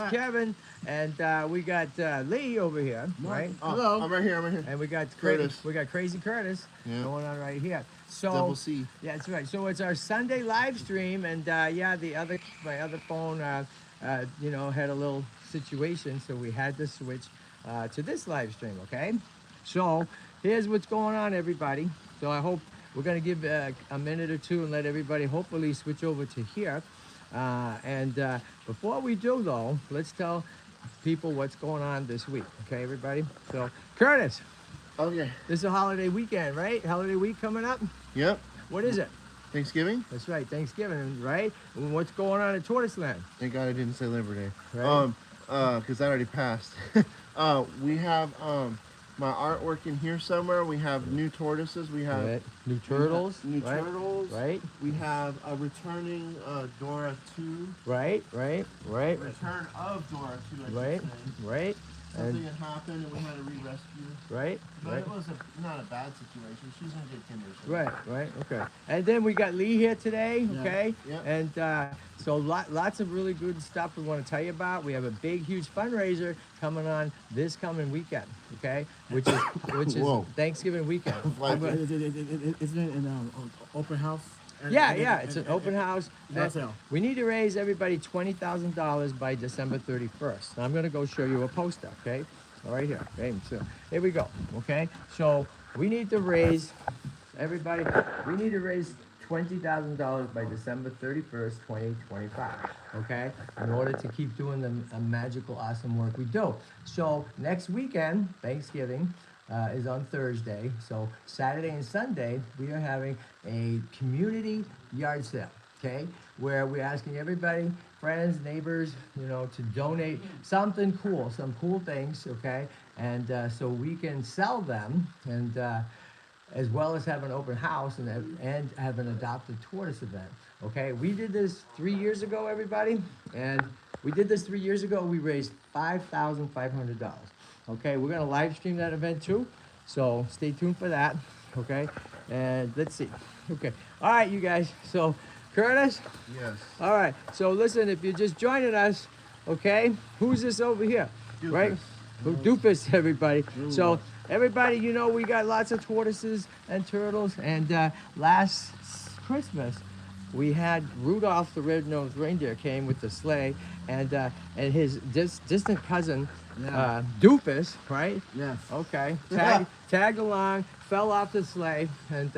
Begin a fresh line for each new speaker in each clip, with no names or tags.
Kevin, and we got Lee over here, right?
Oh,
Hello.
I'm right here.
And we got
Curtis.
We got Crazy Curtis going on right here. So
Double C.
Yeah, that's right. So it's our Sunday live stream, and yeah, my other phone, you know, had a little situation, so we had to switch to this live stream. Okay, so here's what's going on, everybody. So I hope we're gonna give a minute or two and let everybody hopefully switch over to here. And before we do, though, let's tell people what's going on this week. Okay, everybody. So Curtis.
Okay.
This is a holiday weekend, right? Holiday week coming up.
Yep.
What is it?
Thanksgiving.
That's right, Thanksgiving, right? And what's going on at TortoiseLand?
Thank God I didn't say Labor Day.
Right.
Because that already passed. We have my artwork in here somewhere. We have new tortoises. We have
Right. New turtles.
New
right?
turtles.
Right.
We have a returning Dora 2.
Right. Return
Return of Dora 2. I should
Right.
say.
Right.
Something had happened and we had to re-rescue.
Right.
But
Right.
it was not a bad situation. She's in good condition.
Right. Okay. And then we got Lee here today. Okay.
Yep.
And so lots of really good stuff we want to tell you about. We have a big, huge fundraiser coming on this coming weekend. Okay, which is
Whoa.
Thanksgiving weekend.
Isn't it an open house?
Yeah, it's an open house.
Yard sale.
We need to raise everybody $20,000 by December 31st. Now I'm going to go show you a poster, okay? Right here. Okay, so here we go, okay? So we need to raise, everybody, we need to raise $20,000 by December 31st, 2025, okay? In order to keep doing the magical, awesome work we do. So next weekend, Thanksgiving, is on Thursday. So Saturday and Sunday, we are having a community yard sale, okay? Where we're asking everybody, friends, neighbors, you know, to donate something cool, some cool things, okay? And so we can sell them, and as well as have an open house and have an adopted tortoise event, okay? We did this 3 years ago, everybody, and we did this 3 years ago. We raised $5,500. Okay, we're gonna live stream that event too, so stay tuned for that. Okay, and let's see. Okay, all right, you guys. So, Curtis.
Yes.
All right. So listen, if you're just joining us, okay, who's this over here?
Doofus.
Right? Doofus, everybody. So everybody, you know, we got lots of tortoises and turtles, and last Christmas we had Rudolph the Red-Nosed Reindeer came with the sleigh, and his distant cousin.
Yeah.
Doofus, right?
Yes.
Okay. Tagged along, fell off the sleigh, and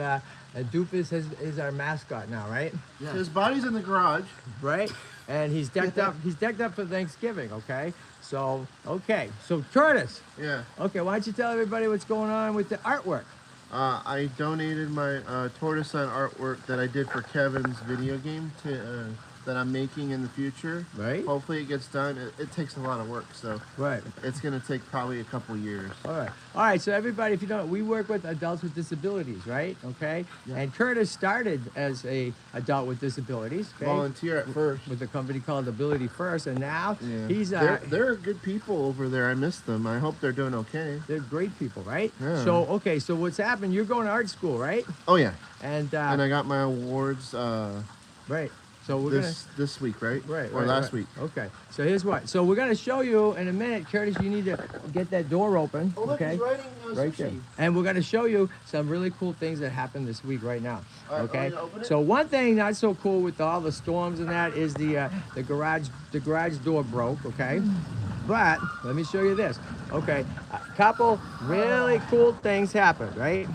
Doofus is our mascot now, right?
Yeah.
His body's in the garage.
Right. And he's decked up. He's decked up for Thanksgiving. Okay. So So Curtis.
Yeah.
Okay. Why don't you tell everybody what's going on with the artwork?
I donated my TortoiseLand artwork that I did for Kevin's video game to that I'm making in the future.
Right.
Hopefully it gets done. It takes a lot of work, so
Right.
it's gonna take probably a couple years.
All right. So everybody, if you don't, we work with adults with disabilities, right? Okay.
Yeah.
And Curtis started as a adult with disabilities. Okay?
Volunteer at first.
With a company called Ability First, and now
Yeah.
he's
they're good people over there. I miss them. I hope they're doing okay.
they're great people, right?
Yeah.
So okay, so what's happened? You're going to art school, right?
Oh yeah.
And
And I got my awards
right. So we're
this week, right?
Right.
Or last week.
Okay. So here's what. So we're gonna show you in a minute, Curtis. You need to get that door open.
Oh look,
okay.
he's writing
Right there. And we're gonna show you some really cool things that happened this week right now.
All right,
Okay.
want me to open it?
So one thing not so cool with all the storms and that is the garage door broke. Okay. But let me show you this. Okay. A couple really cool things happened, right?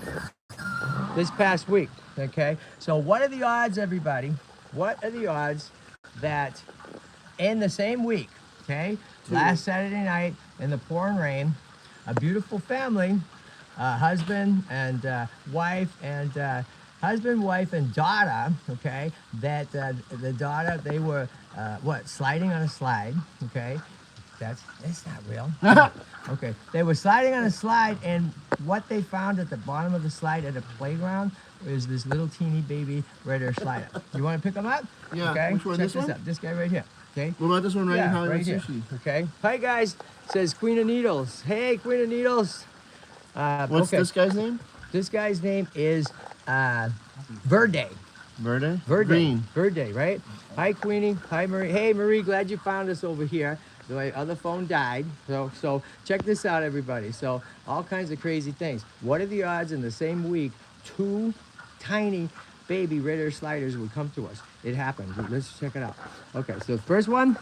This past week. Okay. So what are the odds, everybody? What are the odds that in the same week, okay, last Saturday night in the pouring rain, a beautiful family, husband and wife, and daughter, okay, that the daughter, they were, sliding on a slide, okay? That's not real. Okay, they were sliding on a slide, and what they found at the bottom of the slide at a playground is this little teeny baby Red-Air slider. You want to pick them up?
Yeah.
Okay.
Which one?
Check
this
this
one?
out. This guy right here. Okay.
What about this one right in
Yeah,
Hollywood
right here.
Sushi?
Okay. Hi guys. Says Queen of Needles. Hey, Queen of Needles.
What's
okay.
this guy's name?
This guy's name is Verde.
Verde?
Verde.
Green.
Verde, right? Hi, Queenie. Hi, Marie. Hey, Marie, glad you found us over here. my other phone died. So check this out, everybody. So all kinds of crazy things. What are the odds in the same week 2 tiny baby red ear sliders would come to us? It happened. Let's check it out. Okay, so the first one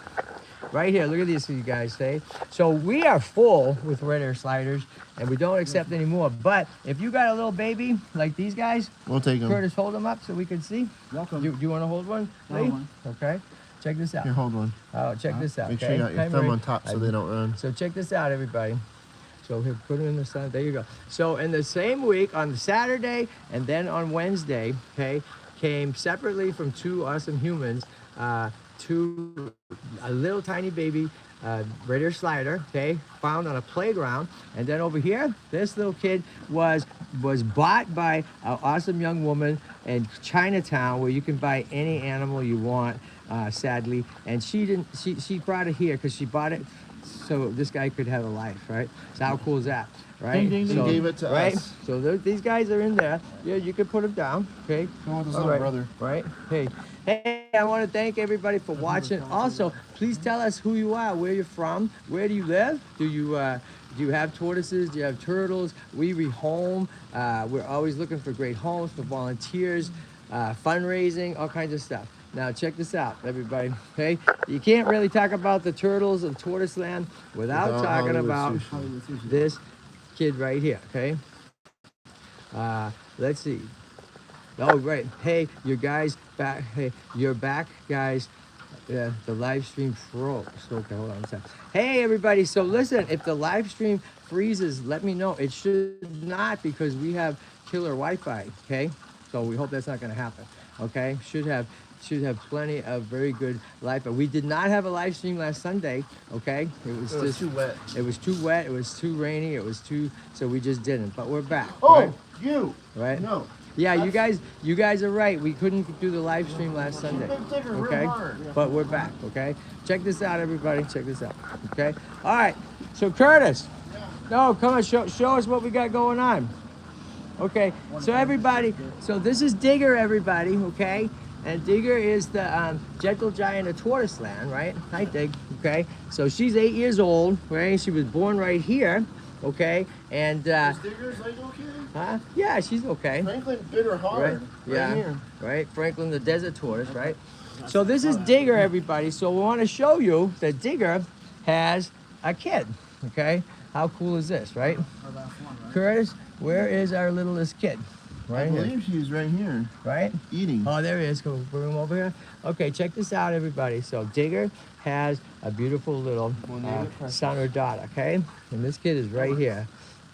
right here. Look at these, you guys say. So we are full with red ear sliders, and we don't accept any more. But if you got a little baby like these guys,
We'll take them.
Curtis, hold them up so we can see.
Welcome.
Do you want to hold one?
Hold
Lee?
one.
Okay. Check this out.
Here, hold one.
Oh, check this out.
Make sure
okay?
you got your
Hi,
thumb
Marie.
on top so they don't run.
So check this out, everybody. So here, put them in the sun. There you go. So in the same week, on Saturday and then on Wednesday, okay, came separately from 2 awesome humans, a little tiny baby red ear slider, okay, found on a playground. And then over here, this little kid was bought by an awesome young woman in Chinatown, where you can buy any animal you want, sadly. And she brought it here because she bought it so this guy could have a life, right? So how cool is that, right?
Ding, ding, ding.
So,
They gave it to
right?
us.
So these guys are in there. Yeah, you can put them down, okay?
Come with his
All
little
right,
brother.
right? Hey, I want to thank everybody for watching. Also, please tell us who you are, where you're from, where do you live? Do you have tortoises? Do you have turtles? We rehome. We're always looking for great homes for volunteers, fundraising, all kinds of stuff. Now check this out, everybody. Okay, you can't really talk about the turtles of TortoiseLand without
Without
talking
Hollywood
about
sushi.
this kid right here. Okay. Let's see. Oh, right. Hey, your guys back. Hey, you're back, guys. The live stream froze. Okay, hold on a second. Hey, everybody. So listen, if the live stream freezes, let me know. It should not, because we have killer Wi-Fi. Okay, so we hope that's not going to happen. Okay, should have plenty of very good live. But we did not have a live stream last Sunday. Okay,
It was too wet.
It was too wet. It was too rainy. It was too. So we just didn't. But we're back.
Oh,
right?
you.
Right?
No.
Yeah, you guys are right. We couldn't do the live stream last Sunday. Okay? But we're back, okay? Check this out, everybody. Check this out. Okay? All right. So Curtis. No, come on, show us what we got going on. Okay. So everybody, so this is Digger, everybody, okay? And Digger is the gentle giant of TortoiseLand, right? Hi, Dig. Okay. So she's 8 years old, right? She was born right here, okay? And
Is Digger's leg okay?
huh? Yeah, she's okay.
Franklin bit her hard.
Right? Yeah.
Here.
Right? Franklin the desert tortoise, right? So this is Digger, everybody. So we want to show you that Digger has a kid. Okay? How cool is this, right? Curtis, where is our littlest kid?
I
Right here.
believe she's right here,
Right?
eating.
Oh, there he is. Go bring him over here. Okay, check this out, everybody. So Digger has a beautiful little son or daughter, okay? And this kid is right here.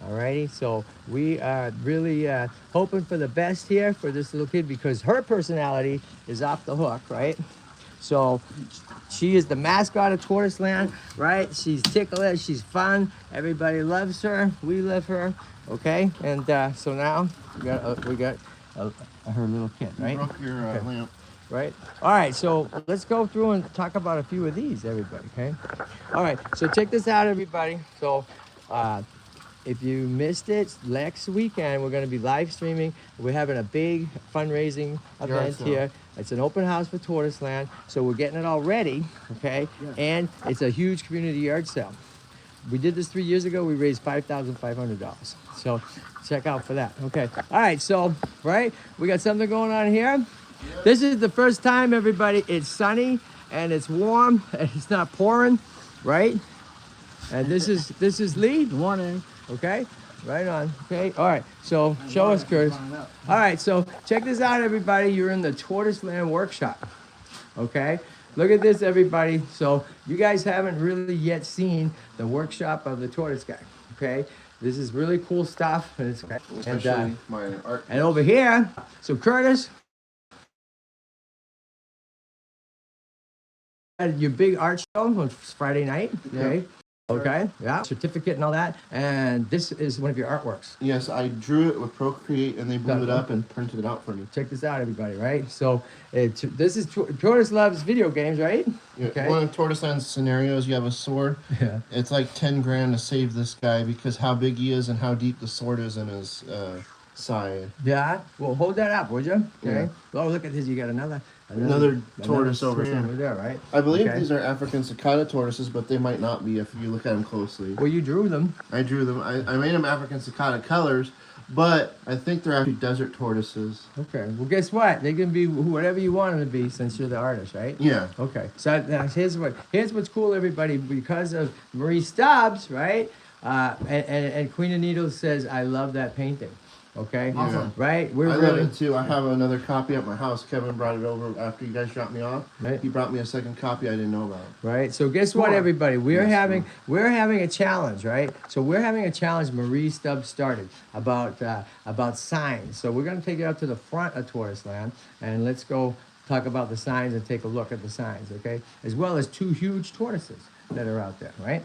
Alrighty, so we are really hoping for the best here for this little kid, because her personality is off the hook, right? So she is the mascot of TortoiseLand, right? She's ticklish, she's fun, everybody loves her, we love her, okay? And so now we got her little kid,
You
right?
broke your
Okay.
lamp.
Right? All right, so let's go through and talk about a few of these, everybody, okay? All right, so check this out, everybody. So if you missed it, next weekend we're going to be live streaming. We're having a big fundraising event
sale.
here. It's an open house for TortoiseLand, so we're getting it all ready, okay?
Yeah.
And it's a huge community yard sale. We did this 3 years ago. We raised $5,500. So check out for that. Okay. All right. So, right, we got something going on here. This is the first time, everybody. It's sunny and it's warm and it's not pouring, right? And this is Lee.
Good morning.
Okay. Right on. Okay. All right. So show us, Curtis. All right. So check this out, everybody. You're in the TortoiseLand workshop. Okay. Look at this, everybody. So you guys haven't really yet seen the workshop of the Tortoise Guy. Okay. This is really cool stuff. And it's
Especially my art.
and over here, so Curtis, your big art show on Friday night. Okay. Okay. Yeah. Certificate and all that. And this is one of your artworks.
Yes, I drew it with Procreate and they blew it up and printed it out for me.
Check this out, everybody. Right. So this is Tortoise loves video games, right?
Yeah,
Okay.
one of TortoiseLand's scenarios, you have a sword.
Yeah.
It's like 10 grand to save this guy because how big he is and how deep the sword is in his side.
Yeah. Well, hold that up, would you? Okay.
Yeah.
Oh, look at this. You got another
Another tortoise over
twin
here.
there, right?
I believe
Okay.
these are African cicada tortoises, but they might not be if you look at them closely.
Well, you drew them.
I drew them. I made them African cicada colors, but I think they're actually desert tortoises.
Okay. Well, guess what? They can be whatever you want them to be since you're the artist, right?
Yeah.
Okay. So now here's what's cool, everybody. Because of Marie Stubbs, right? And Queen of Needles says, "I love that painting." Okay.
Awesome.
Right. We're
I love
really
it too. I have another copy at my house. Kevin brought it over after you guys dropped me off.
Right.
He brought me a second copy I didn't know about.
right. So guess what,
Sure.
everybody? We're
Yes,
having a challenge, right? So we're having a challenge. Marie Stubbs started about signs. So we're gonna take it up to the front of TortoiseLand and let's go talk about the signs and take a look at the signs, okay? As well as 2 huge tortoises that are out there, right?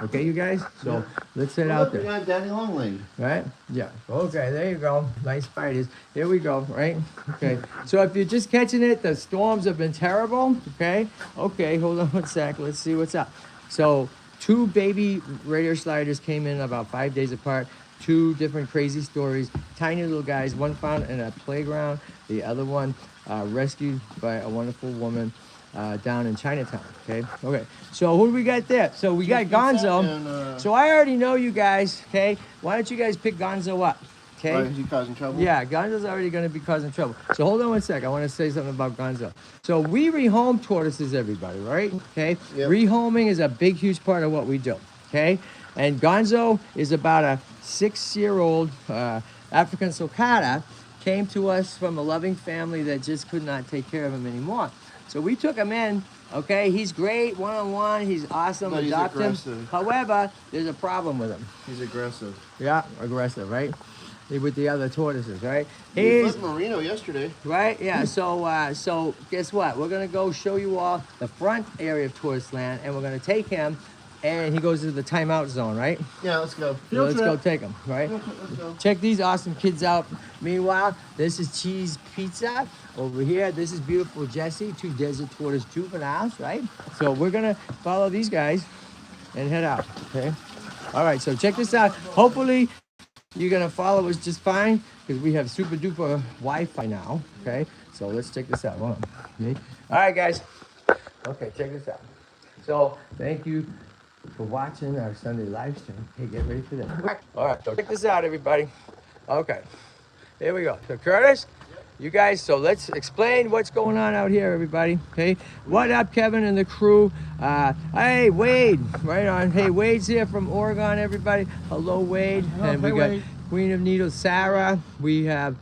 Okay, you guys? So let's head out
We
there,
got Daddy Longleg.
right? Yeah. Okay, there you go. Nice spiders. Here we go, right? Okay. So if you're just catching it, the storms have been terrible, okay? Okay, hold on one sec. Let's see what's up. So 2 baby radio sliders came in about 5 days apart. 2 different crazy stories. Tiny little guys. One found in a playground. The other one rescued by a wonderful woman down in Chinatown. Okay. Okay. So who do we got there? So we got Gonzo.
And,
So I already know you guys. Okay. Why don't you guys pick Gonzo up? Okay.
Why is he causing trouble?
Yeah, Gonzo's already going to be causing trouble. So hold on one sec. I want to say something about Gonzo. So we rehome tortoises, everybody, right? Okay.
Yep.
Rehoming is a big, huge part of what we do. Okay. And Gonzo is about a 6-year-old African sulcata. Came to us from a loving family that just could not take care of him anymore. So we took him in. Okay, he's great one-on-one. He's awesome.
But he's
Adopt him.
aggressive.
However, there's a problem with him.
He's aggressive.
Yeah, aggressive, right? With the other tortoises, right?
He
He's
flipped Marino yesterday.
right, yeah. So guess what? We're gonna go show you all the front area of TortoiseLand, and we're gonna take him, and he goes to the timeout zone, right?
Yeah, let's go.
So let's go take him, right?
Let's go.
Check these awesome kids out. Meanwhile, this is Cheese Pizza. Over here, this is beautiful Jessie, 2 desert tortoise juveniles, right? So we're gonna follow these guys and head out, okay? All right, so check this out. Hopefully, you're gonna follow us just fine because we have super duper Wi-Fi now, okay? So let's check this out. Hold on. Okay. All right, guys. Okay, check this out. So thank you for watching our Sunday live stream. Hey, get ready for this. All right, so check this out, everybody. Okay, here we go. So Curtis, you guys, so let's explain what's going on out here, everybody. Okay, what up, Kevin and the crew? Hey, Wade, right on. Hey, Wade's here from Oregon, everybody. Hello, Wade. And we got Queen of Needles, Sarah. We have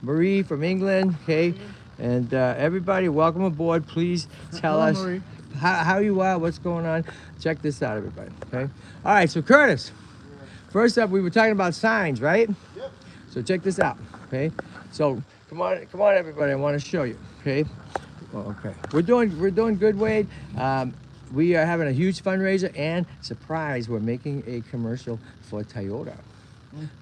Marie from England. Okay, and everybody, welcome aboard. Please tell us
Marie.
how you are, what's going on. Check this out, everybody. Okay. All right. So Curtis, first up, we were talking about signs, right?
Yep.
So check this out. Okay. So come on, everybody. I want to show you. Okay. Oh, okay. We're doing good, Wade. We are having a huge fundraiser and surprise. We're making a commercial for Toyota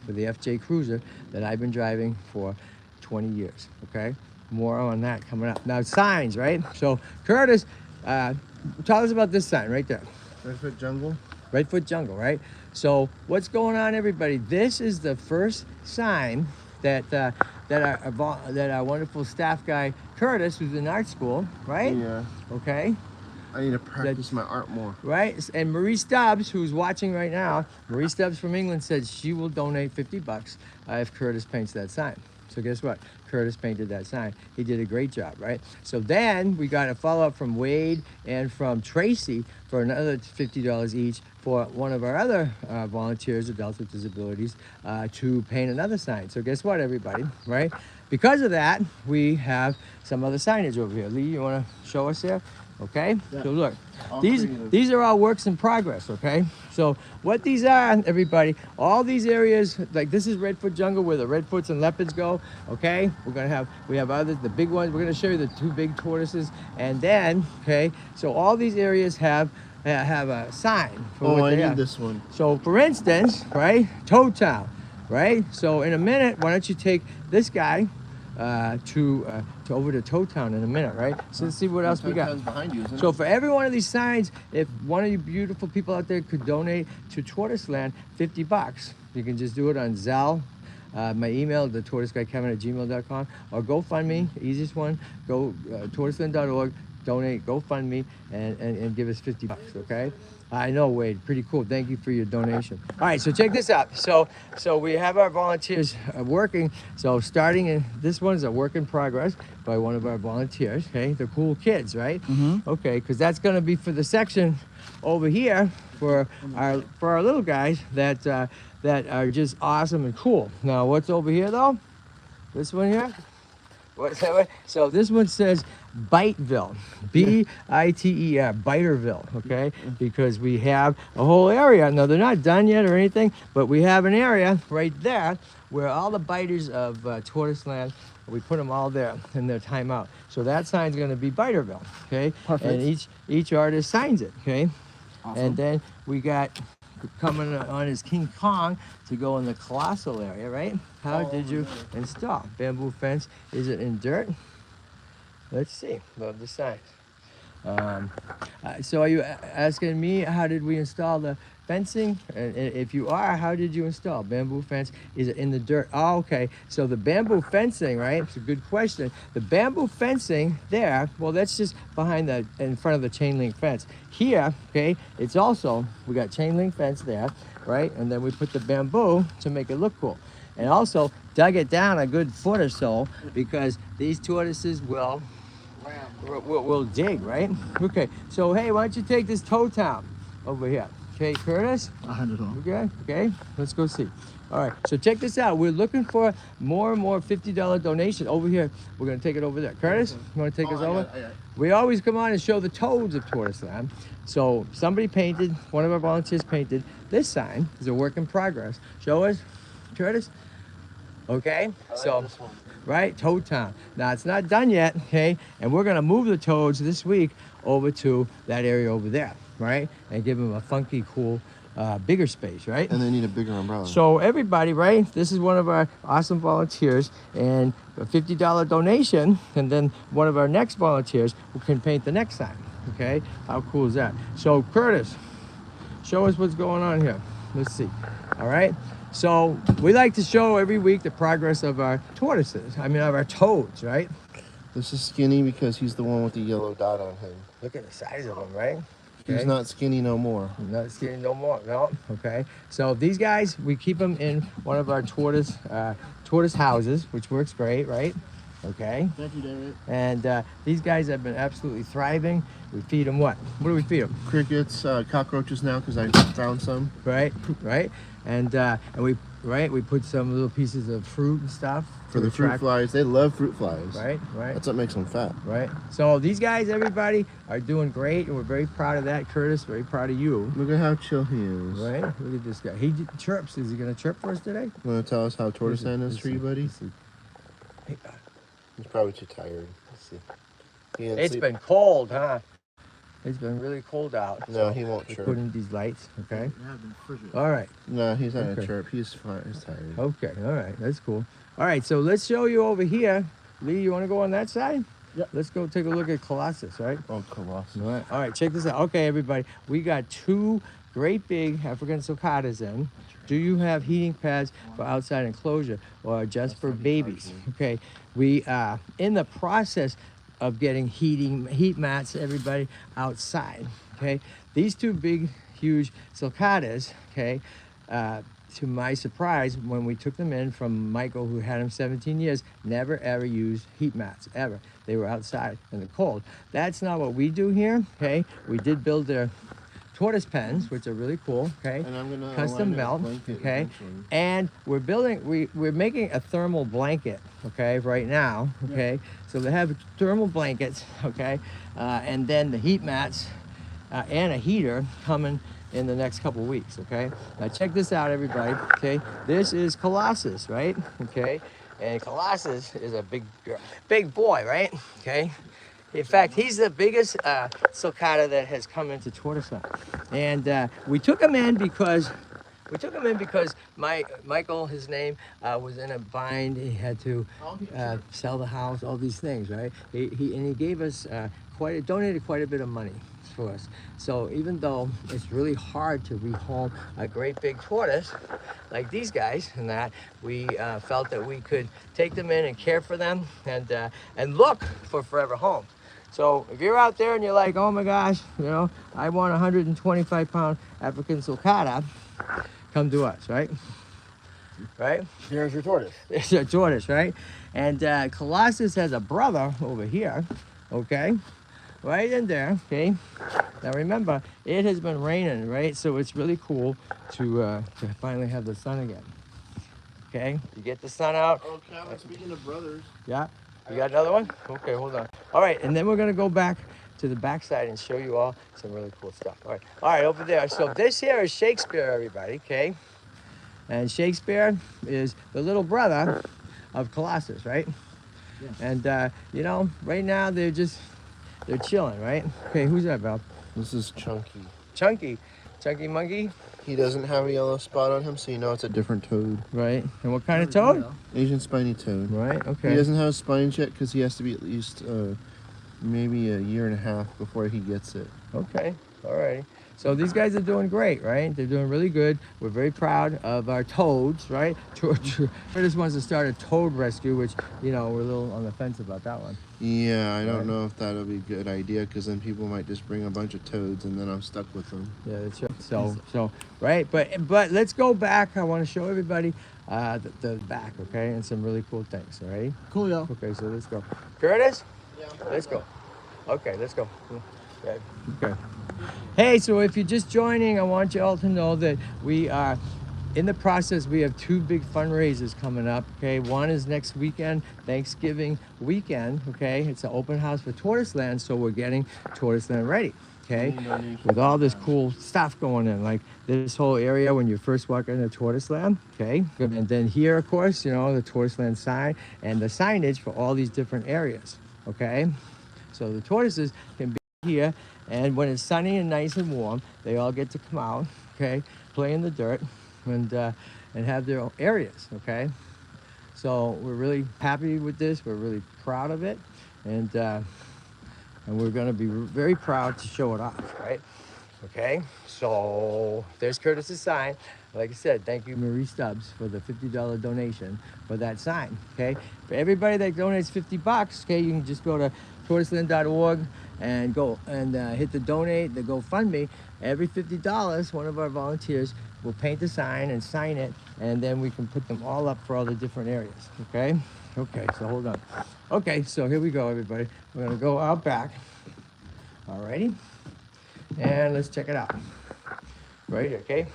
for the FJ Cruiser that I've been driving for 20 years. Okay. More on that coming up. Now signs, right? So Curtis, tell us about this sign right there.
Redfoot Jungle.
Redfoot Jungle, right? So what's going on, everybody? This is the first sign that our wonderful staff guy Curtis, who's in art school, right?
Yeah.
Okay,
I need to practice my art more.
right. And Marie Stubbs, who's watching right now, Marie Stubbs from England said she will donate $50 if Curtis paints that sign. So guess what? Curtis painted that sign. He did a great job, right? So then we got a follow-up from Wade and from Tracy for another $50 each for one of our other volunteers, adults with disabilities, to paint another sign. So guess what, everybody, right? Because of that, we have some other signage over here. Lee, you want to show us there? Okay,
Yeah.
so look,
All
these
creative.
are all works in progress, okay? So what these are, everybody, all these areas, like this is Redfoot Jungle where the redfoots and leopards go, okay? We have others, the big ones. We're gonna show you the 2 big tortoises. And then, okay, so all these areas have a sign for
Oh,
what
I
they are.
need this one.
So for instance, right, Toad Town, right? So in a minute, why don't you take this guy to over to Toad Town in a minute, right? So let's see what else we got.
Town's behind you, isn't
So
it?
for every one of these signs, if one of you beautiful people out there could donate to TortoiseLand $50, you can just do it on Zelle, my email, the tortoiseguyKevin@gmail.com, or GoFundMe, easiest one. Go tortoiseland.org, donate, GoFundMe, and give us $50, okay? I know, Wade, pretty cool. Thank you for your donation. All right, so check this out. So we have our volunteers working. So starting in, this one's a work in progress by one of our volunteers, okay? They're cool kids, right? Okay, because that's gonna be for the section over here for our little guys that are just awesome and cool. Now, what's over here though? This one here? What's that one? So this one says Biteville, B-I-T-E-R, Biterville, okay? Because we have a whole area. Now, they're not done yet or anything, but we have an area right there where all the biters of TortoiseLand, we put them all there in their timeout. So that sign's gonna be Biterville, okay?
Perfect.
And each artist signs it, okay?
Awesome.
And then we got coming on is King Kong to go in the colossal area, right? How did you install? Bamboo fence, is it in dirt? Let's see, love the signs. So are you asking me, how did we install the fencing? And if you are, how did you install? Bamboo fence, is it in the dirt? Oh, okay, so the bamboo fencing, right? It's a good question. The bamboo fencing there, well, that's just behind in front of the chain link fence. Here, okay, it's also, we got chain link fence there, right? And then we put the bamboo to make it look cool. And also dug it down a good foot or so because these tortoises will dig, right? Okay, so hey, why don't you take this toe town over here? Okay, Curtis?
100 on.
Okay, okay, let's go see. All right, so check this out. We're looking for more and more $50 donation over here. We're gonna take it over there. Curtis, you wanna take us over? We always come on and show the toads of TortoiseLand. So somebody painted, one of our volunteers painted this sign. It's a work in progress. Show us, Curtis. Okay, so, right, Toad Town. Now it's not done yet, okay, and we're gonna move the toads this week over to that area over there, right, and give them a funky, cool, bigger space, right?
And they need a bigger umbrella.
So everybody, right, this is one of our awesome volunteers, and a $50 donation, and then one of our next volunteers who can paint the next sign, okay? How cool is that? So Curtis, show us what's going on here. Let's see, all right? So we like to show every week the progress of our tortoises, of our toads, right?
This is Skinny because he's the one with the yellow dot on him.
Look at the size of them, right?
He's not skinny no more.
Not skinny no more, no, okay. So these guys, we keep them in one of our tortoise houses, which works great, right? Okay.
Thank you, David.
And these guys have been absolutely thriving. We feed them what? What do we feed them?
Crickets, cockroaches now because I found some.
Right, right. And we put some little pieces of fruit and stuff
For the fruit flies. They love fruit flies.
Right, right.
That's what makes them fat.
Right. So these guys, everybody, are doing great, and we're very proud of that. Curtis, very proud of you.
Look at how chill he is.
Right? Look at this guy. He chirps. Is he gonna chirp for us today?
You want to tell us how TortoiseLand is
Let's
for you,
see,
buddy?
let's see. Hey,
He's probably too tired. Let's see. He didn't
it's
sleep.
been cold, huh? It's been really cold out.
No, he won't
We
chirp.
put in these lights, okay?
You have been frigid.
All right.
No, he's not
Okay.
a chirp. He's fine. He's tired.
Okay. All right. That's cool. All right. So let's show you over here. Lee, you want to go on that side?
Yep.
Let's go take a look at Colossus, right?
Oh, Colossus.
All right. All right. Check this out. Okay, everybody. We got two great big African sulcatas in. Do you have heating pads for outside enclosure or just for babies? Okay. We are in the process of getting heat mats, everybody, outside, okay? These two big, huge sulcatas, okay, to my surprise, when we took them in from Michael, who had them 17 years, never ever used heat mats, ever. They were outside in the cold. That's not what we do here, okay? We did build their tortoise pens, which are really cool, okay?
And I'm gonna
Custom
align it with
melt,
blanket
okay?
eventually.
And we're making a thermal blanket, okay, right now, okay? So they have thermal blankets, okay? And then the heat mats and a heater coming in the next couple weeks, okay? Now check this out, everybody, okay? This is Colossus, right? Okay? And Colossus is a big boy, right? Okay? In fact, he's the biggest sulcata that has come into TortoiseLand. And we took him in because Michael, his name, was in a bind. He had to sell the house, all these things, right? He gave us donated quite a bit of money. for us. So even though it's really hard to rehome a great big tortoise like these guys and that, we felt that we could take them in and care for them and look for forever homes. So if you're out there and you're like, oh my gosh, you know, I want a 125-pound African sulcata, come to us, right? Right?
There's your tortoise.
It's a tortoise, right? And Colossus has a brother over here, okay? Right in there, okay? Now remember, it has been raining, right? So it's really cool to finally have the sun again. Okay, you get the sun out.
Oh, Calvin, speaking of brothers.
Yeah, you got another one? Okay, hold on. All right, and then we're gonna go back to the backside and show you all some really cool stuff. All right, over there. So this here is Shakespeare, everybody, okay? And Shakespeare is the little brother of Colossus, right?
Yeah.
And you know, right now they're chilling, right? Okay, who's that, Val?
This is Chunky.
Chunky monkey,
He doesn't have a yellow spot on him, so you know it's a different toad.
right? And what kind of toad?
Asian spiny toad.
Right. Okay.
He doesn't have spines yet because he has to be at least maybe a year and a half before he gets it.
Okay, all right. So these guys are doing great, right? They're doing really good. We're very proud of our toads, right? Curtis wants to start a toad rescue, which, you know, we're a little on the fence about that one.
Yeah, I don't
Right.
know if that'll be a good idea because then people might just bring a bunch of toads and then I'm stuck with them.
Yeah, that's right. So right, but let's go back. I want to show everybody the back, okay, and some really cool things, all right?
Coolio.
Okay, so let's go. Curtis,
Yeah.
let's go. Okay, let's go. Okay. Okay. Hey, so if you're just joining, I want you all to know that we are in the process. We have two big fundraisers coming up. Okay, one is next weekend, Thanksgiving weekend. Okay, it's an open house for TortoiseLand, so we're getting TortoiseLand ready. Okay, with all this cool stuff going in, like this whole area when you first walk into TortoiseLand. Okay, and then here, of course, you know, the TortoiseLand sign and the signage for all these different areas. Okay, so the tortoises can be here, and when it's sunny and nice and warm, they all get to come out, okay, play in the dirt and have their own areas, okay? So we're really happy with this. We're really proud of it, and we're going to be very proud to show it off, right? Okay, so there's Curtis's sign. Like I said, thank you, Marie Stubbs, for the $50 donation for that sign, okay? For everybody that donates $50, okay, you can just go to tortoiseland.org and go and hit the donate, the GoFundMe. Every $50, one of our volunteers will paint the sign and sign it, and then we can put them all up for all the different areas, okay? Okay, so hold on. Okay, so here we go, everybody. We're gonna go out back, alrighty? And let's check it out. Right here, okay?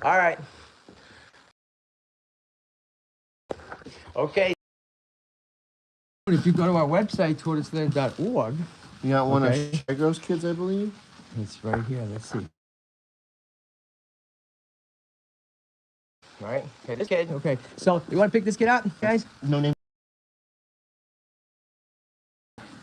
All right. Okay. If you go to our website, tortoiseland.org,
You got one
Okay.
of Shigro's kids, I believe.
it's right here. Let's see. All right. Okay, this kid. Okay. So you want to pick this kid up, guys?
No name.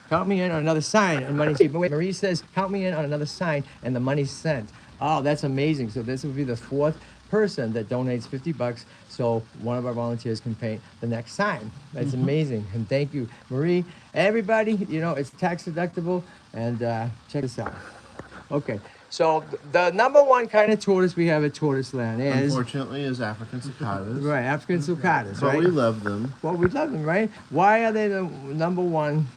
Count me in on another sign and money. But wait, Marie says, count me in on another sign and the money's sent. Oh, that's amazing. So this will be the fourth person that donates $50, so one of our volunteers can paint the next sign. That's amazing. And thank you, Marie. Everybody, you know, it's tax deductible, and check this out. Okay, so the number one kind of tortoise we have at TortoiseLand is
Unfortunately, is African cicadas.
right, African sulcatas,
But
right?
we love them.
Well, we love them, right? Why are they the number one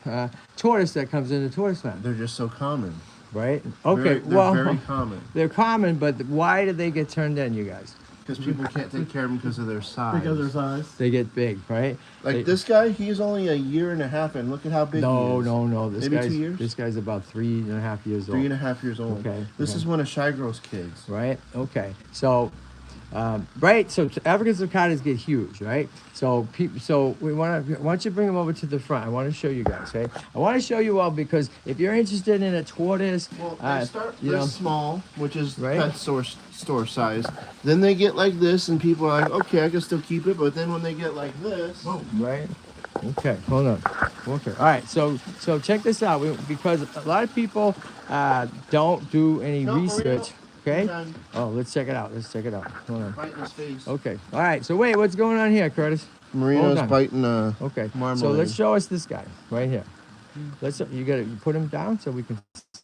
tortoise that comes into TortoiseLand?
They're just so common.
Right? Okay,
They're
well,
very common.
they're common, but why do they get turned in, you guys?
Because people can't take care of them because of their size.
Because of their size.
They get big, right?
Like
They-
this guy, he's only a year and a half, and look at how big he
No,
is.
no. This
Maybe
guy's
2 years?
This guy's about 3.5 years old.
3.5 years old.
Okay,
This
okay.
is one of Shigro's kids.
Right? Okay. So, right. So African sulcatas get huge, right? So we want to. Why don't you bring them over to the front? I want to show you guys. Okay. I want to show you all because if you're interested in a tortoise,
Well, they start
you
this
know,
small, which is
Right.
pet store size. Then they get like this, and people are like, okay, I can still keep it. But then when they get like this,
right? Okay, hold on. Okay, all right. So check this out. Because a lot of people don't do any
No,
research. Okay.
Done.
Oh, let's check it out. Hold on.
Right in his face.
Okay. All right. So wait, what's going on here, Curtis?
Marino's
Hold on.
biting
Okay. So
marmalade.
let's show us this guy right here. You put him down so we can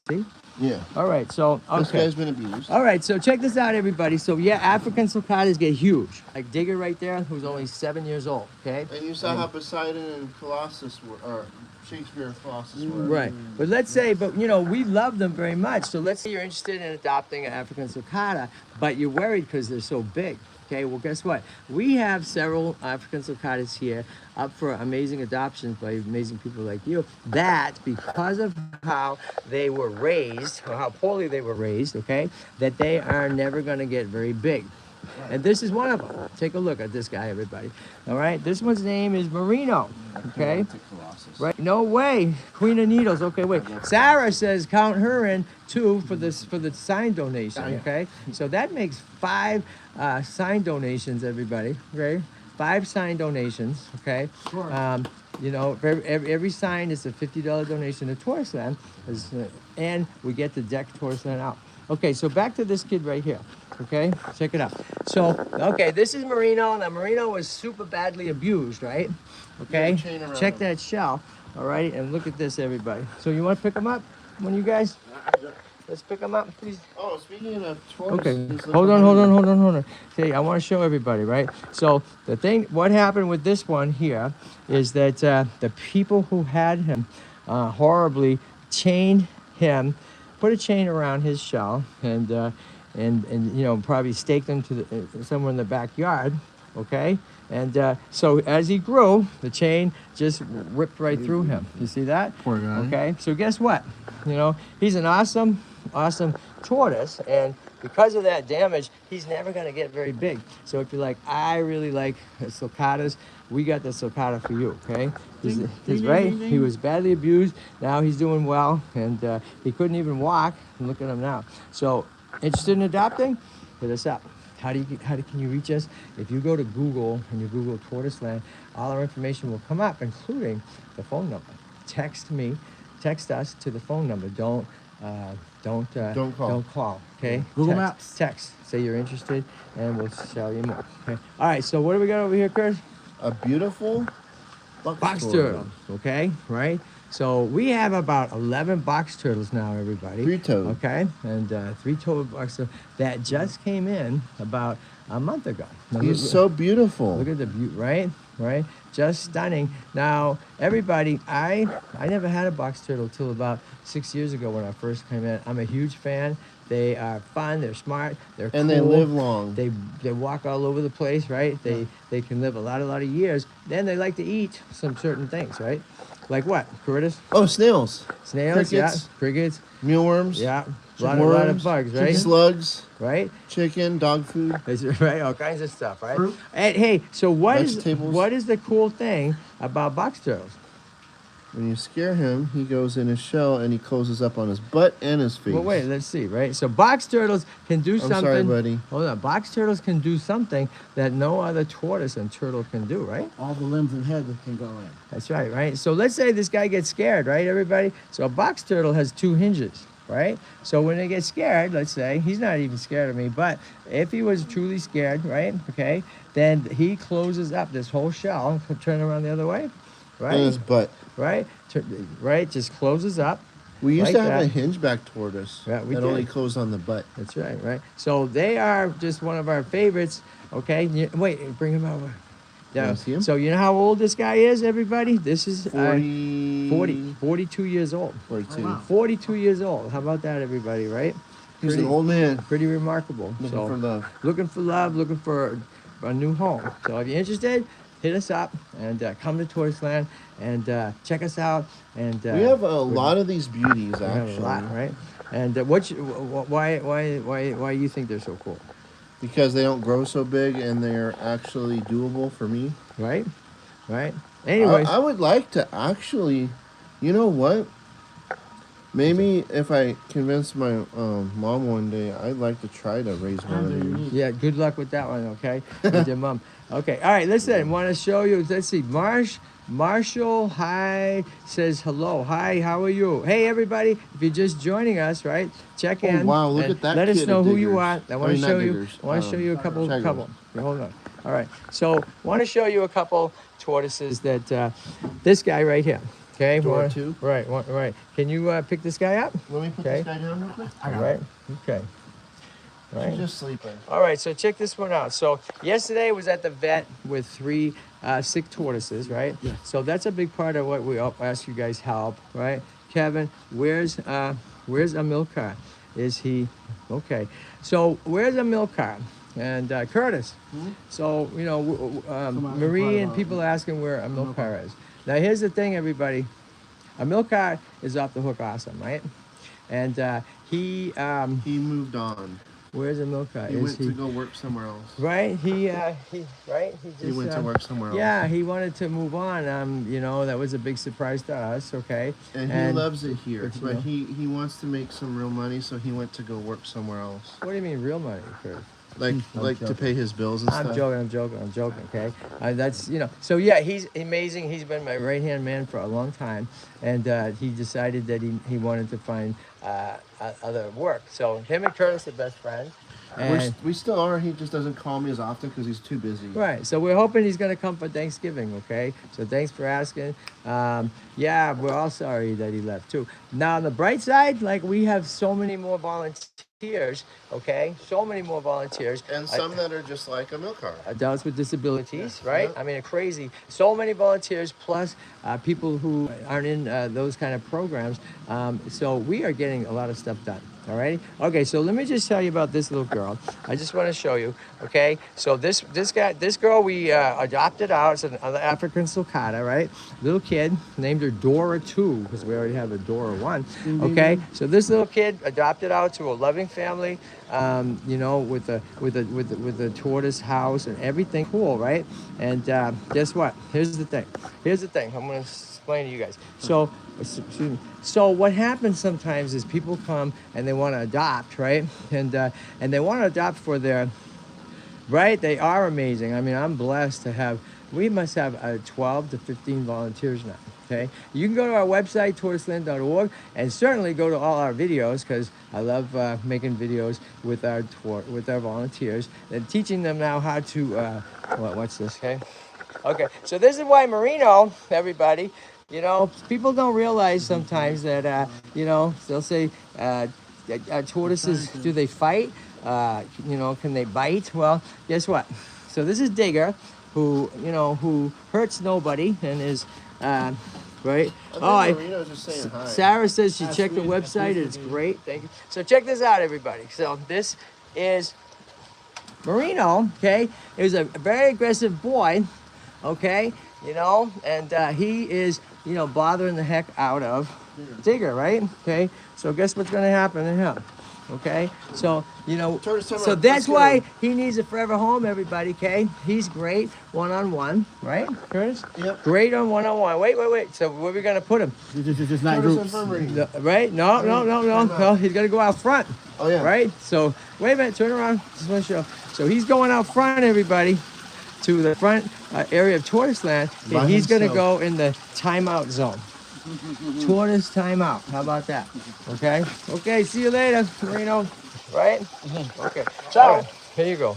See?
Yeah.
All right, so,
This
okay.
guy's been abused.
All right, so check this out, everybody. So, yeah, African sulcatas get huge. Like Digger right there, who's only 7 years old, okay?
And you saw how Poseidon and Colossus were, or Shakespeare and Colossus were.
Right. But let's say, we love them very much. So let's say you're interested in adopting an African sulcata, but you're worried because they're so big. Okay, well, guess what? We have several African sulcatas here up for amazing adoptions by amazing people like you. That, because of how they were raised, or how poorly they were raised, okay, that they are never going to get very big. And this is one of them. Take a look at this guy, everybody. All right, this one's name is Marino. Okay, right? No way, Queen of Needles. Okay, wait. Sarah says count her in too for the sign donation. Okay, so that makes 5 sign donations, everybody. Okay, 5 sign donations. Okay.
Sure.
Every sign is a $50 donation to TortoiseLand, and we get to deck TortoiseLand out. Okay, so back to this kid right here. Okay, check it out. So, okay, this is Marino. Now, Marino was super badly abused, right? Okay,
Yeah, chain around
check
him.
that shell. All right, and look at this, everybody. So, you want to pick him up? One of you guys? Let's pick him up, please.
Oh, speaking of
Okay,
tortoises.
hold on. Okay, I want to show everybody, right? So what happened with this one here is that the people who had him horribly chained him, put a chain around his shell, and probably staked him to somewhere in the backyard, okay? And so as he grew, the chain just ripped right through him. You see that?
Poor guy.
Okay, so guess what? He's an awesome tortoise, and because of that damage, he's never going to get very big. So if you're like, I really like sulcatas, we got the sulcata for you, okay? He's right. He was badly abused. Now he's doing well, and he couldn't even walk. And look at him now. So, interested in adopting? Hit us up. How can you reach us? If you go to Google and you Google TortoiseLand, all our information will come up, including the phone number. Text us to the phone number. Don't
call.
Don't call. Okay.
Google Maps.
Text. Say you're interested, and we'll tell you more. Okay. All right. So what do we got over here, Chris?
A beautiful
Box turtle. Okay. Right. So we have about 11 box turtles now, everybody.
3-toed.
Okay. And 3-toed box turtle that just came in about a month ago. Now,
He's so beautiful.
Look at the beauty, right? Right? Just stunning. Now, everybody, I never had a box turtle till about 6 years ago when I first came in. I'm a huge fan. They are fun. They're smart. They're cool.
And they live long.
They walk all over the place, right? They can live a lot of years. Then they like to eat some certain things, right? Like what, Curtis?
Oh, snails.
Snails,
Crickets.
yeah. Crickets,
Mealworms.
yeah. A lot of bugs, right?
Slugs.
Right?
Chicken, dog food.
That's right, all kinds of stuff, right?
Fruit.
And hey, so what is
Vegetables.
the cool thing about box turtles?
When you scare him, he goes in his shell and he closes up on his butt and his face.
Well, wait, let's see, right? So box turtles can do something.
sorry, buddy.
Hold on, box turtles can do something that no other tortoise and turtle can do, right?
All the limbs and head that can go in.
That's right, right? So let's say this guy gets scared, right, everybody? So a box turtle has 2 hinges, right? So when they get scared, let's say, he's not even scared of me, but if he was truly scared, right, okay, then he closes up this whole shell, turn around the other way, right?
And his butt.
Right? Right? Just closes up.
We used
like
to have
that.
a hingeback tortoise
Yeah, we
that
did.
only closed on the butt.
That's right, right? So they are just one of our favorites, okay? Wait, bring him over. Yeah.
Wanna see him?
So you know how old this guy is, everybody? This is 42 years old.
42.
Oh, wow.
42 years old. How about that, everybody, right?
He's an old man.
Pretty remarkable.
Looking
So,
for love.
looking for love, looking for a new home. So if you're interested, hit us up and come to TortoiseLand and check us out. And
We have a lot of these beauties,
we have
actually.
a lot, right? And why you think they're so cool,
Because they don't grow so big and they're actually doable for me.
right? Right. Anyways,
I would like to actually, you know what? Maybe if I convince my mom one day, I'd like to try to raise one of these.
yeah. Good luck with that one, okay? With your mom. Okay. All right. Listen. Want to show you? Let's see. Marshall, hi, says hello. Hi, how are you? Hey, everybody, if you're just joining us, right, check
Oh,
in.
wow, look
and
at that
Let us
kid
know
at
who you
Diggers.
are. I want to
not
show you.
Diggers,
I want to show you a couple.
Cheggers.
Yeah, hold on. All right. So, want to show you a couple tortoises that this guy right here. Okay,
Door 2.
Right, right. Can you pick this guy up?
Let me put
Okay.
this guy down real quick.
I got
Right. Okay.
She's
Right.
just sleeping.
All right, so check this one out. So yesterday was at the vet with 3 sick tortoises, right?
Yeah.
So that's a big part of what we ask you guys help, right? Kevin, where's Amilcar? Is he okay? So where's Amilcar? And Curtis. So you know, Marie and people asking where Amilcar is. Now here's the thing, everybody. Amilcar is off the hook, awesome, right? And he
Moved on.
where's Amilcar?
He went to go work somewhere else.
Right, he just
He went to work somewhere else.
Yeah, he wanted to move on. You know, that was a big surprise to us. Okay,
And he loves it here,
but, you
but
know.
he wants to make some real money, so he went to go work somewhere else.
What do you mean, real money, Kurt?
Like to pay his bills and
I'm
stuff.
joking. Okay, that's So yeah, he's amazing. He's been my right hand man for a long time, and he decided that he wanted to find other work. So him and Curtis are best friends. And
We still are. He just doesn't call me as often because he's too busy.
right, so we're hoping he's going to come for Thanksgiving, okay? So thanks for asking. Yeah, we're all sorry that he left too. Now on the bright side, like we have so many more volunteers, okay? So many more volunteers.
And some that are just like Amilcar.
Adults with disabilities, right?
Yeah.
I mean, crazy. So many volunteers plus people who aren't in those kind of programs. So we are getting a lot of stuff done. All right. Okay. So let me just tell you about this little girl. I just want to show you. Okay. So this girl we adopted out. It's an African sulcata, right? Little kid, named her Dora 2 because we already have a Dora 1. Okay. So this little kid adopted out to a loving family. You know, with the tortoise house and everything cool, right? And guess what? Here's the thing. I'm gonna explain to you guys. So what happens sometimes is people come and they want to adopt, right? And they want to adopt for their, right? They are amazing. I mean, I'm blessed to have. We must have 12 to 15 volunteers now. Okay, you can go to our website tortoiseland.org and certainly go to all our videos because I love making videos with our volunteers and teaching them now how to. What's this? Okay. So this is why Marino, everybody. You know, people don't realize sometimes that you know they'll say tortoises. Do they fight? You know, can they bite? Well, guess what? So this is Digger, who hurts nobody and is. Right?
Marino's just saying hi.
Sarah says she checked the website. It's great. Thank you. So check this out, everybody. So this is Marino. Okay, he was a very aggressive boy. Okay, you know, and he is bothering the heck out of Digger, right? Okay, so guess what's going to happen to him? Okay, so so that's why he needs a forever home, everybody. Okay, he's great one-on-one, right, Curtis?
Yep.
Great on one-on-one. Wait. So where are we gonna put him?
Just not groups.
Right? No. He's gonna go out front.
Oh yeah.
Right. So wait a minute. Turn around. Just want to show. So he's going out front, everybody, to the front area of TortoiseLand, and he's gonna go in the timeout zone. Tortoise timeout. How about that? Okay. Okay. See you later, Marino. Right? Okay. So here you go.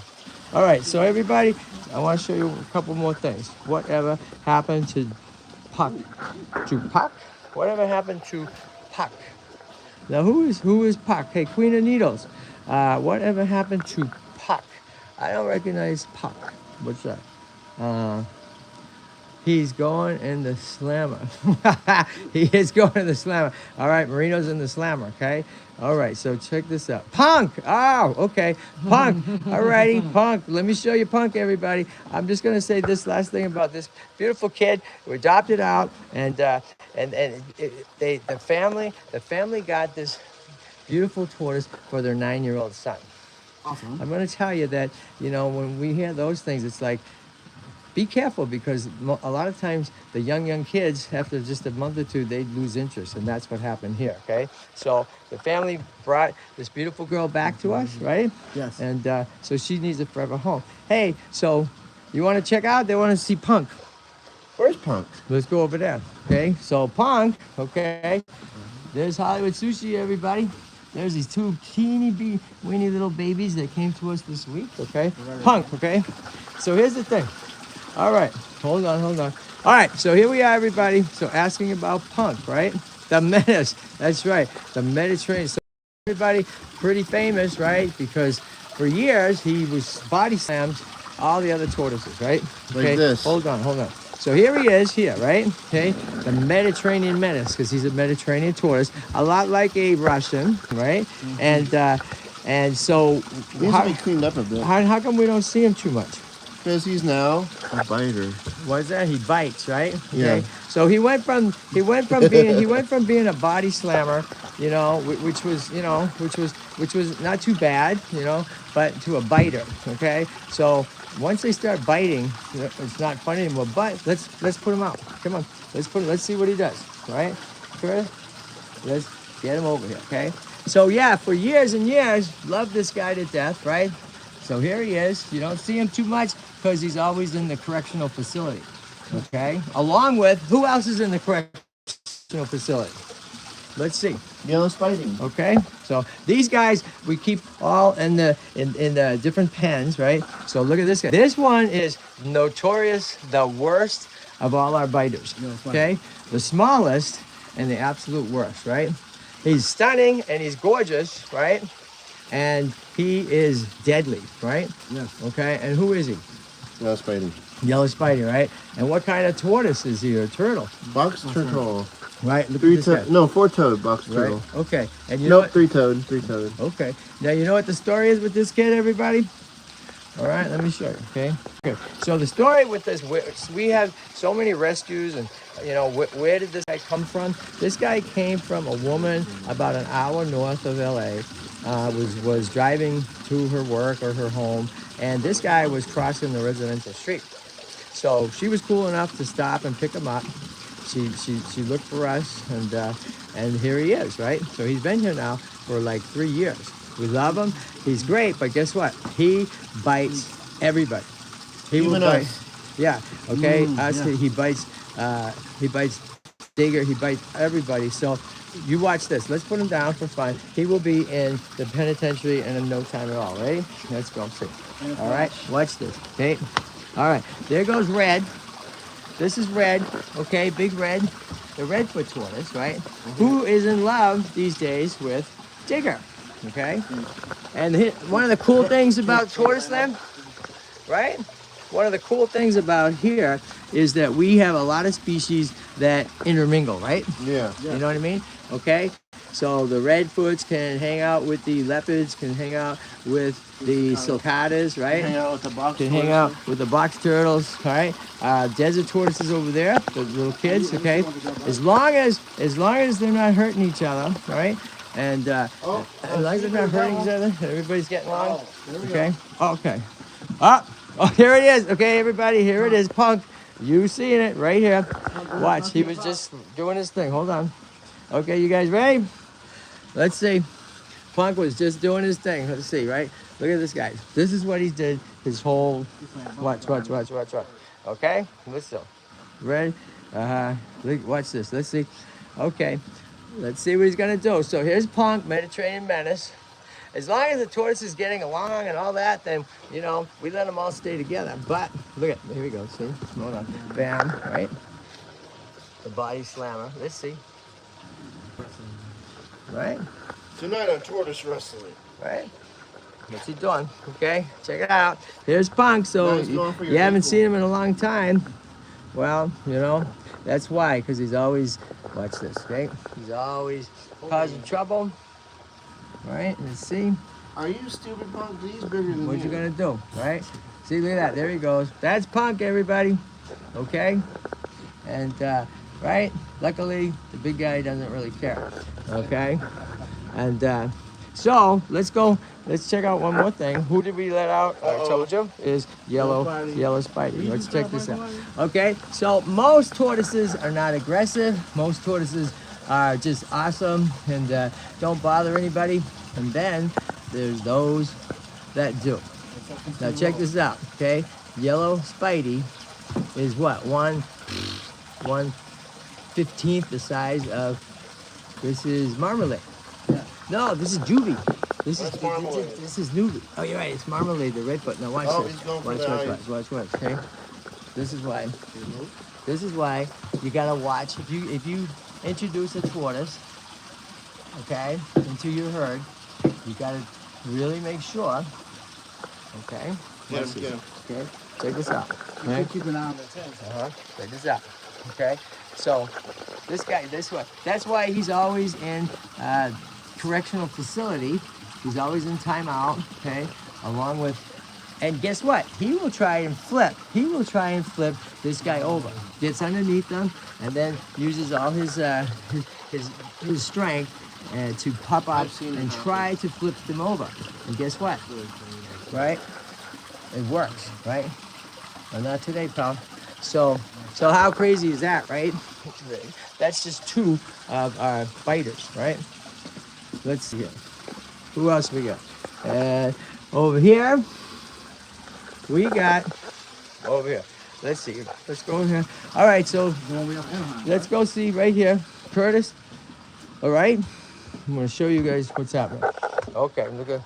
All right. So everybody, I want to show you a couple more things. Whatever happened to Puck? Whatever happened to Puck? Now who is Puck? Hey, Queen of Needles. Whatever happened to Puck? I don't recognize Puck. What's that? He's going in the slammer. He is going in the slammer. All right, Marino's in the slammer, okay? All right, so check this out. Punk! Oh, okay. Punk. All righty, Punk. Let me show you Punk, everybody. I'm just going to say this last thing about this beautiful kid. We adopted out, and the family got this beautiful tortoise for their 9-year-old son.
Awesome.
I'm going to tell you that, when we hear those things, it's like, be careful because a lot of times the young kids, after just a month or two, they lose interest, and that's what happened here, okay? So the family brought this beautiful girl back to us, right?
Yes.
And so she needs a forever home. Hey, so you want to check out? They want to see Punk.
Where's Punk?
Let's go over there, okay? So Punk, okay? There's Hollywood Sushi, everybody. There's these 2 teeny weeny little babies that came to us this week, okay? Punk, okay? So here's the thing. All right, hold on. All right, so here we are, everybody. So asking about Punk, right? The menace. That's right, the Mediterranean. So everybody, pretty famous, right? Because for years he was body slammed all the other tortoises, right?
Like this.
Hold on, hold on. So here he is, here, right? Okay, the Mediterranean menace, because he's a Mediterranean tortoise, a lot like a Russian, right? And so
He needs to be cleaned up a bit.
how come we don't see him too much?
Because he's now a biter.
What is that? He bites, right?
Yeah.
So he went from being a body slammer, you know, which was not too bad, you know, but to a biter. Okay. So once they start biting, you know, it's not funny anymore. But let's put him out. Come on. Let's see what he does. All right. Curtis, let's get him over here. Okay. So yeah, for years and years, loved this guy to death, right? So here he is. You don't see him too much because he's always in the correctional facility. Okay? Along with, who else is in the correctional facility? Let's see.
Yellow Spidey.
Okay? So these guys, we keep all in the different pens, right? So look at this guy. This one is notorious, the worst of all our biters. Okay? The smallest and the absolute worst, right? He's stunning and he's gorgeous, right? And he is deadly, right?
Yes.
Okay, and who is he?
Yellow Spidey.
Yellow Spidey, right? And what kind of tortoise is he? A turtle,
Box turtle.
right? Look at this guy.
No, four-toed box turtle.
Right? Okay, and you know
Nope,
what?
three-toed. Three-toed.
Okay, now you know what the story is with this kid, everybody? All right, let me show you, okay? Okay, so the story with this, we have so many rescues and, you know, where did this guy come from? This guy came from a woman about an hour north of LA, was driving to her work or her home, and this guy was crossing the residential street. So she was cool enough to stop and pick him up. She looked for us, and here he is, right? So he's been here now for like 3 years. We love him. He's great, but guess what? He bites everybody. He will
Even
bite.
us.
Yeah. Okay. Us.
yeah.
He bites. He bites Digger. He bites everybody. So you watch this. Let's put him down for fun. He will be in the penitentiary in no time at all. Ready? Let's go. See. All right. Watch this. Okay. All right. There goes Red. This is Red. Okay. Big Red. The redfoot tortoise, right? Who is in love these days with Digger? Okay. And one of the cool things about TortoiseLand, right? One of the cool things about here is that we have a lot of species that intermingle, right?
Yeah.
You know what I mean? Okay. So the redfoots can hang out with the leopards, can hang out with the sulcatas, right?
Hang out with the box
Can hang out with the box turtles, all right? Desert tortoises over there, the little kids, okay? As long as they're not hurting each other, all right? And as long as they're not hurting each other, everybody's getting along, okay? Okay. Oh, here it is. Okay, everybody, here it is, Punk. You seeing it right here. Watch, he was just doing his thing. Hold on. Okay, you guys ready? Let's see. Punk was just doing his thing. Let's see, right? Look at this guy. This is what he did his whole... Watch. Okay? Listen. Ready? Watch this. Let's see. Okay. Let's see what he's going to do. So here's Punk, Mediterranean Menace. As long as the tortoise is getting along and all that, then, you know, we let them all stay together. But, look at, here we go, see? Hold on. Bam, right? The body slammer. Let's see. Right?
Tonight on Tortoise Wrestling.
Right? What's he doing? Okay, check it out. Here's Punk. So
Nice going for your
you haven't
ankle.
seen him in a long time. Well, you know, that's why, because he's always, watch this, okay? He's always causing trouble. Right? Let's see.
Are you stupid, Punk? He's bigger than
What you gonna do? Right? See, look at that. There he goes. That's Punk, everybody. Okay? And, right? Luckily, the big guy doesn't really care. Okay? And, so, let's go. Let's check out one more thing. Who did we let out? I told you, is Yellow Spidey. Let's check this out. Okay? So, most tortoises are not aggressive. Most tortoises are just awesome and don't bother anybody. And then there's those that do. Now check this out, okay? Yellow Spidey is what? 1/15 the size of, this is Marmalade. No, this is Juvie. This is Newbie. Oh, you're right. It's Marmalade, the redfoot. Now watch
Oh,
this.
he's going for
Watch,
the eyes.
watch. Okay. This is why. This is why you gotta watch. If you introduce a tortoise, okay, into your herd, you gotta really make sure. Okay.
Get
Let's
him,
see.
get him.
Okay. Check this out.
You
Okay.
should keep an eye on the tent.
Check this out. Okay. So this guy, this way. That's why he's always in correctional facility. He's always in timeout. Okay. Along with, and guess what? He will try and flip. He will try and flip this guy over. Gets underneath them and then uses all his strength to pop up
I've seen it
and
happen.
try to flip them over. And guess what? Right? It works, right? Well, not today, pal. So how crazy is that, right? That's just two of our biters, right? Let's see here. Who else we got? Over here, we got over here. Let's see. Let's go in here. All right, so
Going way up Anaheim.
let's go see right here, Curtis. All right, I'm gonna show you guys what's happening. Okay, look at.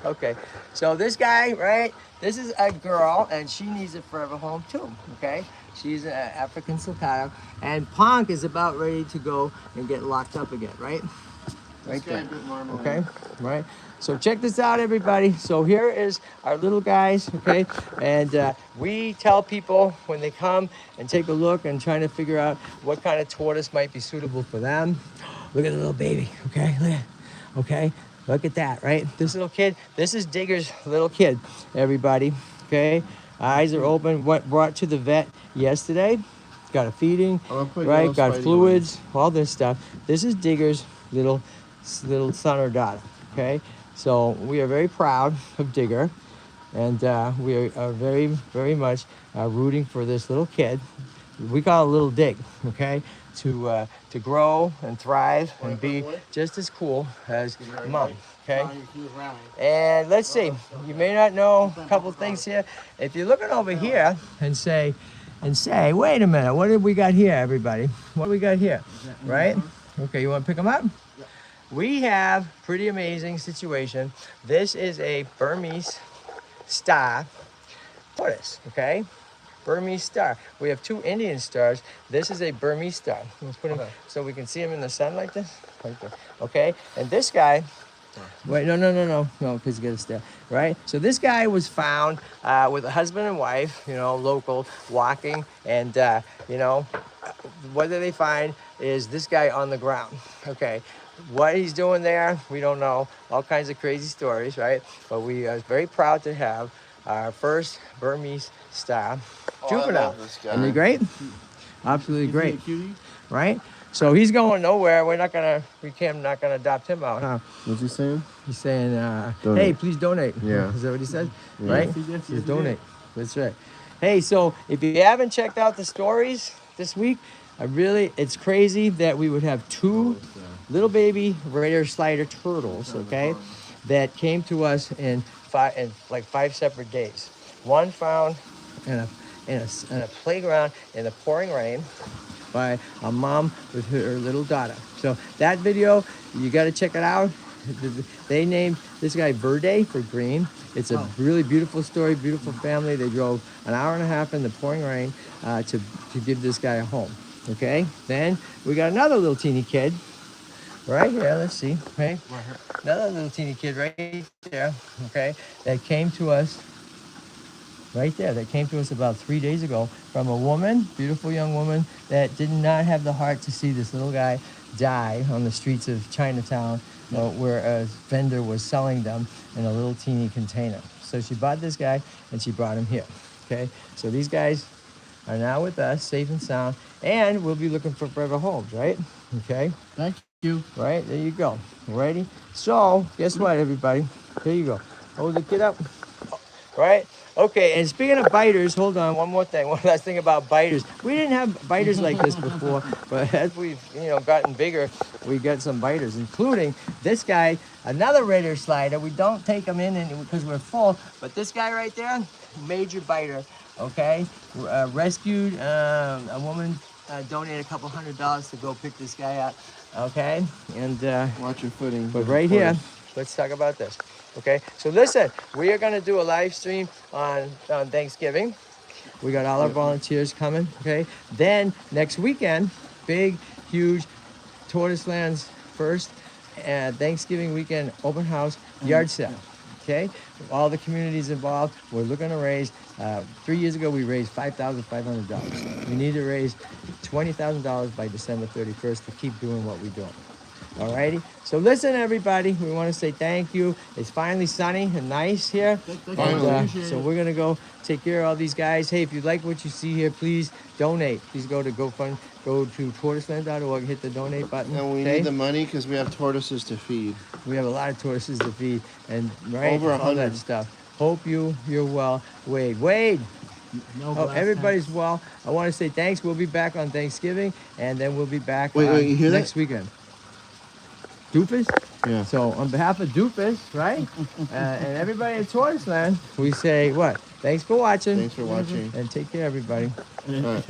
Okay, so this guy, right? This is a girl, and she needs a forever home too. Okay, she's an African sulcata, and Ponk is about ready to go and get locked up again, right? Right there. Okay, right. So check this out, everybody. So here is our little guys, okay? And we tell people when they come and take a look and trying to figure out what kind of tortoise might be suitable for them. Look at the little baby, okay? Look at, okay? Look at that, right? This little kid, this is Digger's little kid, everybody, okay? Eyes are open, brought to the vet yesterday. Got a feeding, right? Got fluids, all this stuff. This is Digger's little son or daughter, okay? So we are very proud of Digger, and we are very, very much rooting for this little kid. We call it Little Dig, okay? To grow and thrive and be just as cool as Mom, okay? And let's see, you may not know a couple things here. If you're looking over here and say, wait a minute, what have we got here, everybody? What do we got here, right? Okay, you want to pick them up? We have pretty amazing situation. This is a Burmese star tortoise, okay? Burmese star. We have two Indian stars. This is a Burmese star. Let's put him so we can see him in the sun like this. Right there. Okay, and this guy, wait, no, because you gotta stare, right? So this guy was found with a husband and wife, you know, local, walking, and you know, what they find is this guy on the ground, okay? What he's doing there, we don't know. All kinds of crazy stories, right? But we are very proud to have our first Burmese star juvenile. Isn't he great? Absolutely great, right? So he's going nowhere. We're not gonna adopt him out, huh?
What's he saying?
He's saying,
Donate.
hey, please donate.
Yeah.
Is that what he said?
Yeah.
Right?
Yes,
Just donate. That's right. Hey, so if you haven't checked out the stories this week, it's crazy that we would have two little baby raider slider turtles, okay, that came to us in like 5 separate days. One found in a playground in the pouring rain by a mom with her little daughter. So that video, you got to check it out. They named this guy Verde for green. It's a really beautiful story, beautiful family. They drove an hour and a half in the pouring rain to give this guy a home. Okay, then we got another little teeny kid right here. Let's see, okay, another little teeny kid right there. Okay, that came to us right there. That came to us about 3 days ago from a woman, beautiful young woman that did not have the heart to see this little guy die on the streets of Chinatown, where a vendor was selling them in a little teeny container. So she bought this guy and she brought him here. Okay, so these guys are now with us, safe and sound, and we'll be looking for forever homes, right? Okay.
Thank you.
Right, there you go. Ready? So, guess what, everybody? Here you go. Hold the kid up. Right? Okay, and speaking of biters, hold on, one last thing about biters. We didn't have biters like this before, but as we've, gotten bigger, we got some biters, including this guy, another raider slider. We don't take them in because we're full, but this guy right there, major biter, okay? Rescued, a woman donated a couple $100 to go pick this guy up, okay? And
Watch your footing.
but right here, let's talk about this. Okay, so listen, we are going to do a live stream on Thanksgiving, We got all our volunteers coming, okay? Then next weekend, big, huge TortoiseLand's first Thanksgiving weekend open house yard sale. Okay, all the communities involved. We're looking to raise. 3 years ago, we raised $5,500. We need to raise $20,000 by December 31st to keep doing what we're doing. Alrighty. So listen, everybody. We want to say thank you. It's finally sunny and nice here.
Thank
you.
Appreciate
So
it.
we're gonna go take care of all these guys. Hey, if you like what you see here, please donate. Please go to GoFundMe. Go to tortoiseland.org. Hit the donate button.
And we
okay?
need the money because we have tortoises to feed.
We have a lot of tortoises to feed, and right,
Over
all
100.
that stuff. Hope you're well, Wade.
No
Hope
glass
everybody's
tanks.
well. I want to say thanks. We'll be back on Thanksgiving, and then we'll be back
Wait, you hear that?
next weekend. Doofus.
Yeah.
So on behalf of Doofus, right, and everybody at TortoiseLand, we say what? Thanks for watching,
Thanks for watching.
and take care, everybody.
And
All right.